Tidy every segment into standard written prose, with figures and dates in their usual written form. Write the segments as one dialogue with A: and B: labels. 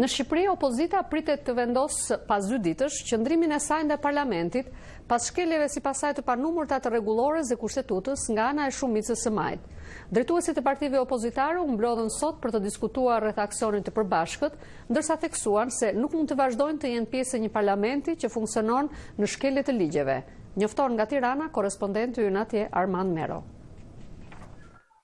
A: Në Shqipëri, opozita pritet të vendosë pas 2 ditësh qëndrimin e saj ndaj parlamentit pas shkeljeve sipas saj të panumërta të rregullores dhe kushtetutës nga ana e shumicës së majt. Drejtuesit e partive opozitare u mblodhen sot për të diskutuar rreth aksionit të përbashkët, ndërsa theksuan se nuk mund të vazhdojnë të jenë pjesë e një parlamenti që funksionon në shkelje të ligjeve. Njofton nga Tirana korespondenti ynë atje Armand Mero.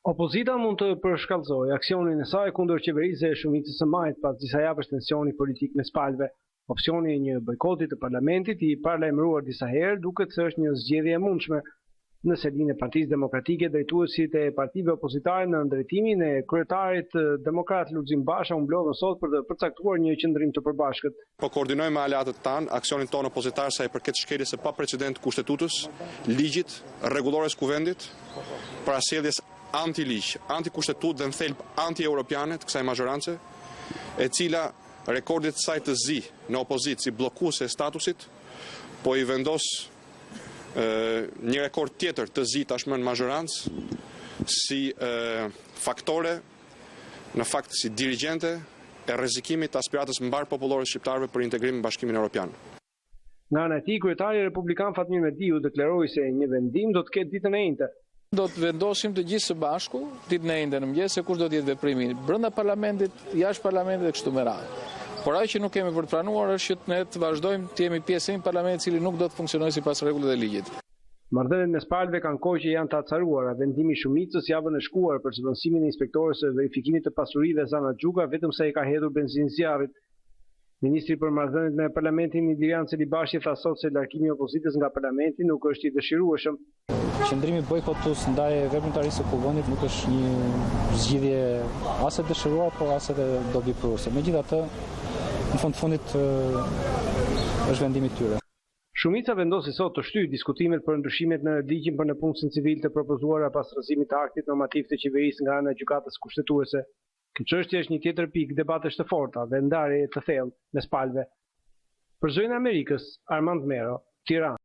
B: Opozita mund të përshkallëzojë aksionin e saj kundër qeverisë e shumicës së majt pas disa javësh tensioni politik mes palëve. Opsioni i një bojkoti të parlamentit i paralajmëruar disa herë duket se është një zgjedhje e mundshme. Në selinë e Partisë Demokratike, drejtuesit e partive opozitare në drejtimin e kryetarit demokrat Lulzim Basha u mblodhen sot për të përcaktuar një qendrim të përbashkët.
C: Po koordinojmë me aleatët tanë aksionin tonë opozitar sa i përket shkeljes së paprecedent kushtetutës, ligjit, rregullores kuvendit, para sjelljes anti-ligj, anti-kushtetut dhe në thelb anti-europiane të kësaj mazhorance, e cila rekordit saj të zi në opozitë si bllokuese e statusit, po i vendos një rekord tjetër të zi tashmë në mazhorancë si faktore, në fakt si dirigjente e rrezikimit të aspiratës mbar popullore shqiptarëve për integrim në Bashkimin Evropian.
B: Nga ana e tij, kryetari republikan Fatmir Mediu deklaroi se një vendim do të ketë ditën e njëjtë.
D: Do të vendosim të gjithë së bashku ditën e njëjtë në mëngjes se kush do të jetë veprimi brenda parlamentit, jashtë parlamentit dhe kështu me radhë. Por ajo që nuk kemi për të pranuar është që ne të vazhdojmë të jemi pjesë e një parlamenti i cili nuk do të funksionojë sipas rregullave të ligjit.
B: Marrëdhëniet mes palëve kanë kohë që janë të acaruara. Vendimi i shumicës javën e shkuar për zhvendësimin e inspektorës së verifikimit të pasurive Zana Xhuka vetëm sa i ka hedhur benzinë zjarrit. Ministri për marrëdhëniet me parlamentin Ilian Celibashi tha sot se largimi i opozitës nga parlamenti nuk është i dëshirueshëm.
E: Qëndrimi bojkotus ndaj veprimtarisë së kuvendit nuk është një zgjidhje as e dëshiruar, por as e dobipruese. Megjithatë, në fund fundit është vendimi i tyre.
B: Shumica vendosi sot të shtyjë diskutimet për ndryshimet në ligjin për nëpunësin civil të propozuara pas rrëzimit të aktit normativ të qeverisë nga ana e gjykatës kushtetuese. Kjo çështje është një tjetër pikë debatesh të forta dhe ndarje të thellë mes palëve. Për Zërin e Amerikës, Armand Mero, Tiranë.